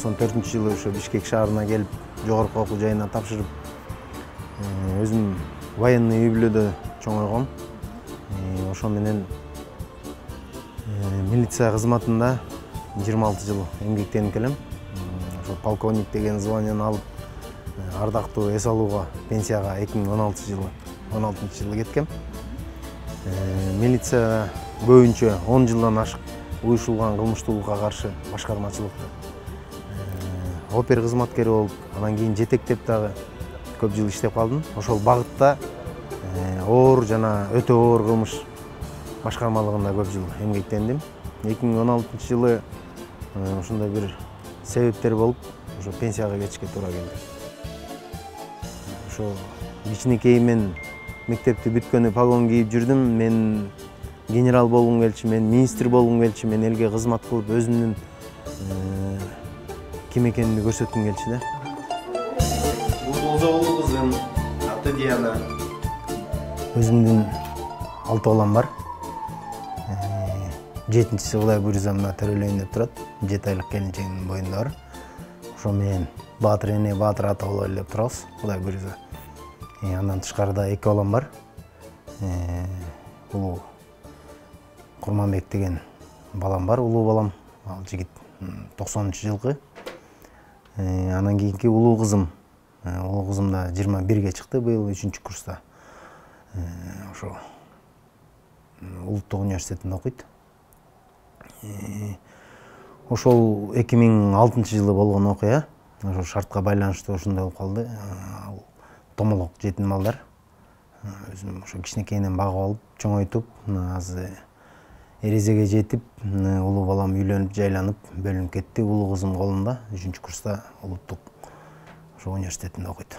94-жылы ошо Бишкек шаарына келип, жогорку окуу жайына тапшырып, өзүм военный үй-бүлөдө чоңойгом. Ошо менен милиция кызматында 26 жыл эмгектенип келем. Ошо полковник деген званияны алып, ардактуу эс алууга пенсияга 2016-жылы кеткем. Милиция көбүнчө 10 жылдан ашык уюшулган кылмыштуулукка каршы башкармачылыкта опер кызматкери болуп, анан кийин жетектеп дагы көп жыл иштеп калдым. Ошол багытта оор жана өтө оор кылмыш башкармалыгында көп жыл эмгектендим. 2016-жылы ушундай бир себептер болуп, ошо пенсияга кетишке туура келди. Ошо кичинекей мен мектепти бүткөнү погон кийип жүрдүм. Мен генерал болгум келчү, мен министр болгум келчү, мен элге кызмат кылып өзүмдүн ким экенимди көрсөткүм келчү да. Бул болсо улуу кызым, аты Диана. Өзүмдүн 6 балам бар. 7-си Кудай буйрса мына төрөлөйүн деп турат. 7 айлык келинчегимдин боюнда бар. Ошо менен Баатыр эне, Баатыр ата бололу деп турабыз, Кудай буйрса. Андан тышкарыда 2 балам бар. Улуу Курманбек деген балам бар, улуу балам. Ал жигит 90-жылкы. Анан кийинки улуу кызым да 21-ге чыкты, быйыл 3-курста. Ошо Улуттук университетинде окуйт. Ошол 2006-жылы болгон окуя. Ошо шартка байланыштуу ушундай болуп калды. Ал томолок жетим балдар. Өзүм ошо кичинекейинен багып алып, чоңойтуп, азыр эрезеге жетип, улуу балам үйлөнүп, жайланып, бөлүнүп кетти. Улуу кызым колунда 3-курста Улуттук ошо университетинде окуйт.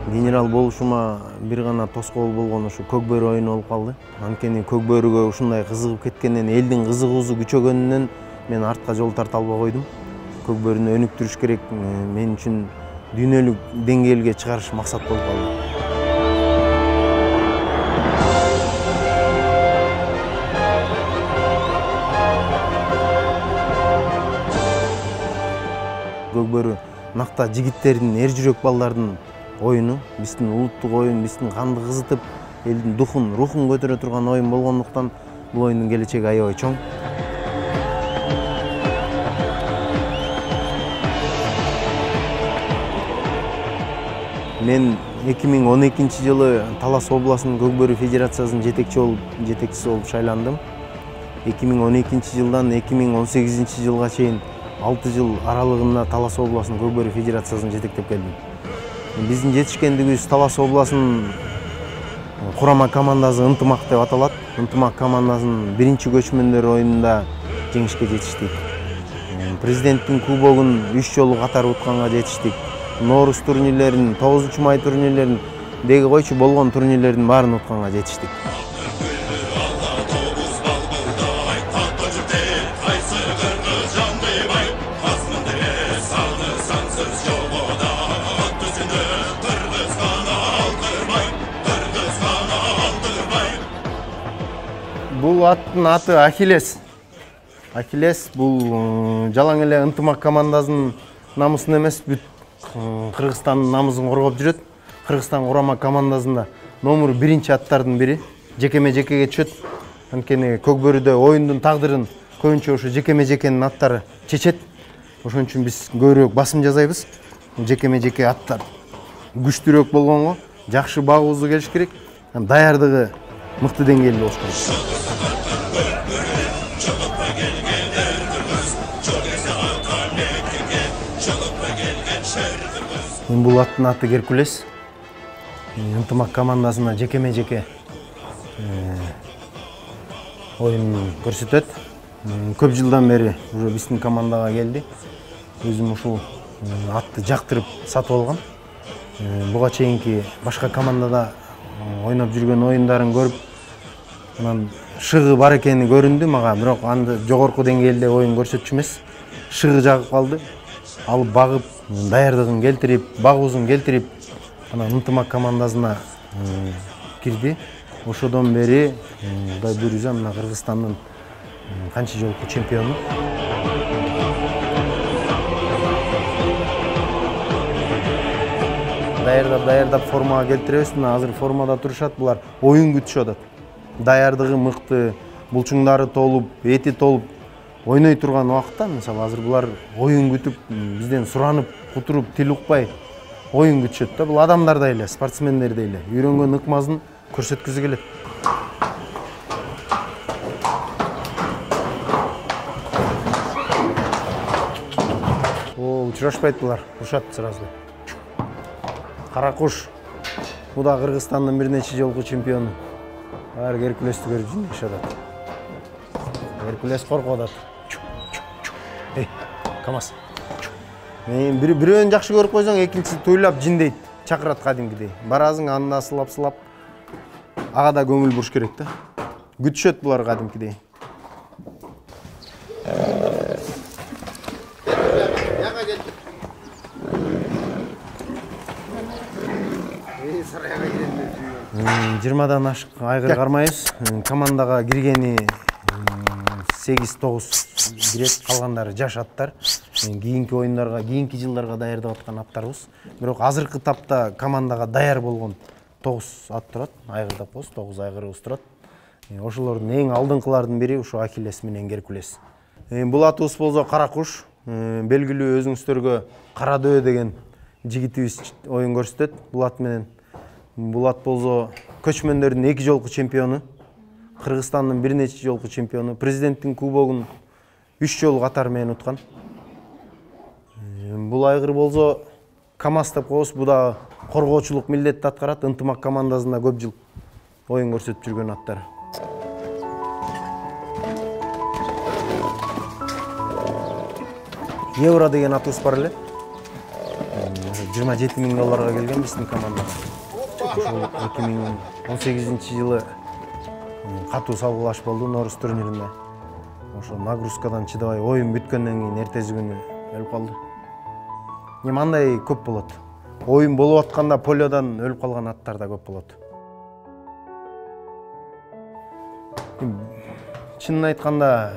Генерал болушума бир гана тоскоол болгон ошо көк бөрү оюну болуп калды. Анткени көк бөрүгө ушундай кызыгып кеткенден, элдин кызыгуусу күчөгөнүнөн мен артка жол тарта албай койдум. Көк бөрүнү өнүктүрүш керек, мен үчүн дүйнөлүк деңгээлге чыгарыш максат болуп калды. Көк бөрү накта жигиттердин, эр жүрөк балдардын оюну, биздин улуттук оюн, биздин канды кызытып, элдин духун, рухун көтөрө турган оюн болгондуктан бул оюндун келечеги аябай чоң. Мен 2012-жылы Талас областынын Көк бөрү федерациясынын жетекчиси болуп шайландым. 2012-жылдан 2018-жылга чейин 6 жыл аралыгында Талас областынын Көк бөрү федерациясын жетектеп келдим. Биздин жетишкендигибиз Талас областынын курама командасы Ынтымак деп аталат. Ынтымак командасынын биринчи көчмөндөр оюнунда жеңишке жетиштик. Президенттин кубогун 3 жолу катар утканга жетиштик. Нооруз турнирлерин, 9-май турнирлерин, деги койчу болгон турнирлердин баарын утканга жетиштик. Бул аттын аты Ахиллес. Ахиллес бул жалаң эле Ынтымак командасынын намысын эмес, бүт Кыргызстандын намысын коргоп жүрөт. Кыргызстан курама командасында номер 1 аттардын бири. Жекеме-жекеге түшөт. Анткени көк бөрүдө оюндун тагдырын көбүнчө ошо жекеме-жекенин аттары чечет. Ошон үчүн биз көбүрөөк басым жасайбыз. Жекеме-жеке аттар күчтүүрөөк болгонго жакшы багуусу келиш керек. Даярдыгы мыкты деңгээлде болуш керек. Мен бул аттын аты Геркулес. Ынтымак командасына жекеме-жеке оюн көрсөтөт. Көп жылдан бери уже биздин командага келди. Өзүм ушул атты жактырып сатып алгам. Буга чейинки башка командада ойноп жүргөн оюндарын көрүп, анан шыгы бар экени көрүндү мага, бирок анда жогорку деңгээлде оюн көрсөтчү эмес. Шыгы жагып калды. Алып багып, даярдыгын келтирип, багуусун келтирип, анан Ынтымак командасына кирди. Ошодон бери Кудай буйруса мына Кыргызстандын канча жолку чемпиону. Даярдап формага келтиребиз. Мына азыр формада турушат. Булар оюн күтүшүп атат. Даярдыгы мыкты, булчуңдары толуп, эти толуп ойной турган убакта, мисалы азыр булар оюн күтүп, бизден суранып, кутуруп, тил укпай оюн күтүшөт да. Бул адамдар да эле, спортсмендер да эле үйрөнгөн ыкмасын көрсөткүзү келет. Учурашпайт булар, урушат сразу. Каракуш. Бул да Кыргызстандын бир нече жолку чемпиону. Баары Геркулестү көрүп жинешип атат. Геркулес коркуп атат. Эй, КамАЗ. Бирөөнү жакшы көрүп койсоң, экинчиси туйлап жиндейт, чакырат кадимкидей. Барасың, анда сылап, ага да көңүл буруш керек да. Күтүшөт булар кадимкидей. Жыйырмадан ашык айгыр кармайбыз. Командага киргени 8-9 кирет, калгандары жаш аттар. Кийинки оюндарга, кийинки жылдарга даярдап аткан аттарбыз. Бирок азыркы тапта командага даяр болгон 9 ат турат. Айгырдап коебуз, 9 айгырыбыз турат. Ошолордун эң алдыңкылардын бири ушу Ахиллес менен Геркулес. Бул атыбыз болсо Каракуш. Белгилүү өзүңүздөргө Кара Дөбө деген жигитибиз оюн көрсөтөт бул ат менен. Бул ат болсо көчмөндөрдүн 2 жолку чемпиону, Кыргызстандын бир нече жолку чемпиону, президенттин кубогун 3 жол катар менен уткан. Бул айгыр болсо КамАЗ деп коебуз. Бул да коргоочулук милдетти аткарат. Ынтымак командасында көп жыл оюн көрсөтүп жүргөн аттар. Евро деген атыбыз бар эле. 27 000 долларга келген биздин командага. Ошол 2018 жылы катуу салгылаш болду Норус турниринде. Ошо нагрузкадан чыдабай оюн бүткөндөн кийин эртеси күнү өлүп калды. Мындай көп болот. Оюн болуп атканда полиодан өлүп калган аттар да көп болот. Чынын айтканда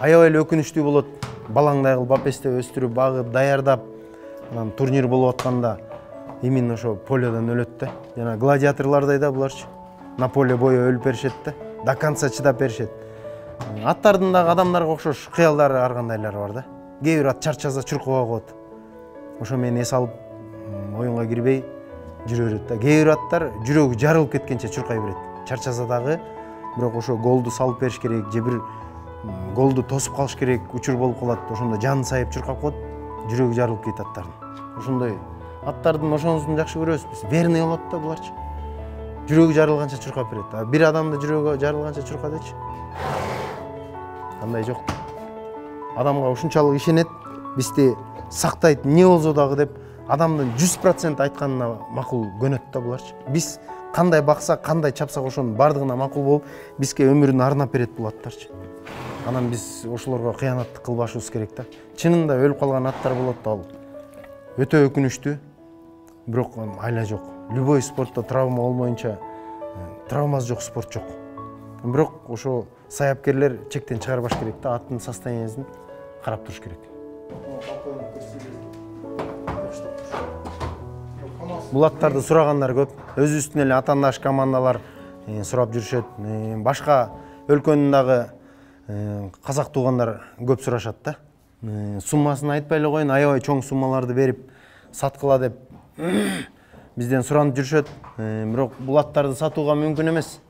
аябай эле өкүнүчтүү болот. Балаңдай кылып бапесте өстүрүп, багып, даярдап, анан турнир болуп атканда именно ошо полиодан өлөт да. Жана гладиаторлордой да буларчы. На поле бою өлүп беришет да. До конца чыдап беришет. Аттардын дагы адамдарга окшош кыялдары ар кандайлары бар да. Кээ бир ат чарчаса чуркуга коет. Ошо менен эс алып оюнга кирбей жүрө берет да. Кээ бир аттар жүрөгү жарылып кеткенче чуркай берет. Чарчаса дагы, бирок ошо голду салып бериш керек, же бир голду тосуп калыш керек, учур болуп калат. Ошондо жаны сайып чуркап коет, жүрөгү жарылып кетет аттардын. Ошондой аттардын ошонусун жакшы көрөбүз биз. Верный болот да буларчы. Жүрөгү жарылганча чуркап берет. Бир адамды жүрөгү жарылганча чурка дечи. Кандай жок. Адамга ушунчалык ишенет, бизди сактайт, эмне болсо дагы деп адамдын 100% айтканына макул көнөт да буларчы. Биз кандай баксак, кандай чапсак ошонун бардыгына макул болуп, бизге өмүрүн арнап берет бул аттарчы. Анан биз ошолорго кыянаттык кылбашыбыз керек да. Чынында өлүп калган аттар болот да, ал өтө өкүнүчтүү. Бирок айла жок. Любой спортто травма болмоюнча травмасы жок спорт жок. Бирок ошо саяпкерлер чектен чыгарбаш керек да, аттын состояниясын карап туруш керек. Бул аттарды сурагандар көп. Өзүбүздүн эле атаандаш командалар сурап жүрүшөт. Башка өлкөнүн дагы казак туугандар көп сурашат да. Суммасын айтпай эле коеюн, аябай чоң суммаларды берип саткыла деп бизден суранып жүрүшөт. Бирок бул аттарды сатууга мүмкүн эмес.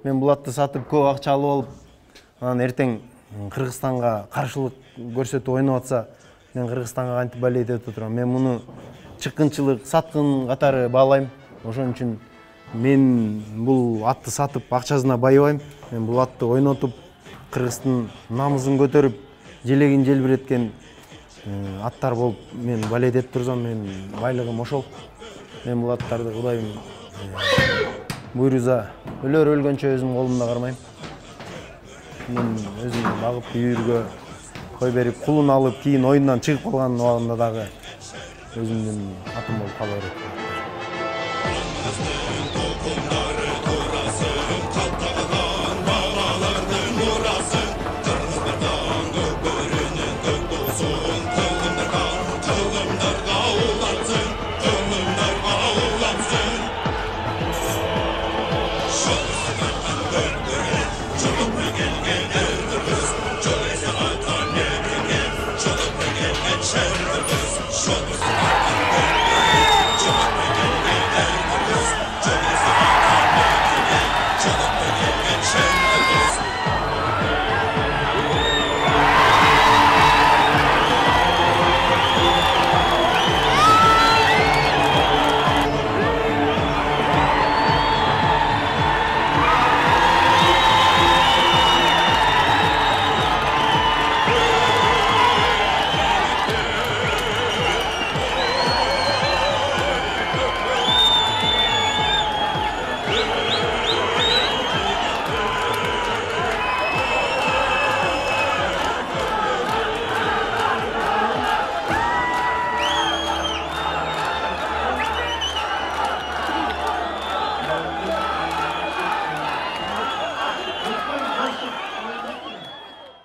Мен бул атты сатып көп акча алып алып, анан эртең Кыргызстанга каршылык көрсөтүп ойноп атса, мен Кыргызстанга кантип болеть этип турам. Мен муну чыккынчылык, саткын катары баалайм. Ошон үчүн мен бул атты сатып акчасына байыбайм. Мен бул атты ойнотуп, Кыргыздын намысын көтөрүп, желегин желбиреткен аттар болуп мен болеть этип турсам, мен байлыгым ошол. Мен бул аттарды Кудайым буйруса өлөр өлгөнчө өзүм колумда кармайм. Мен өзүм багып үйүргө кой берип, кулун алып, кийин оюндан чыгып калган убагында дагы өзүмдүн атым болуп кала берет.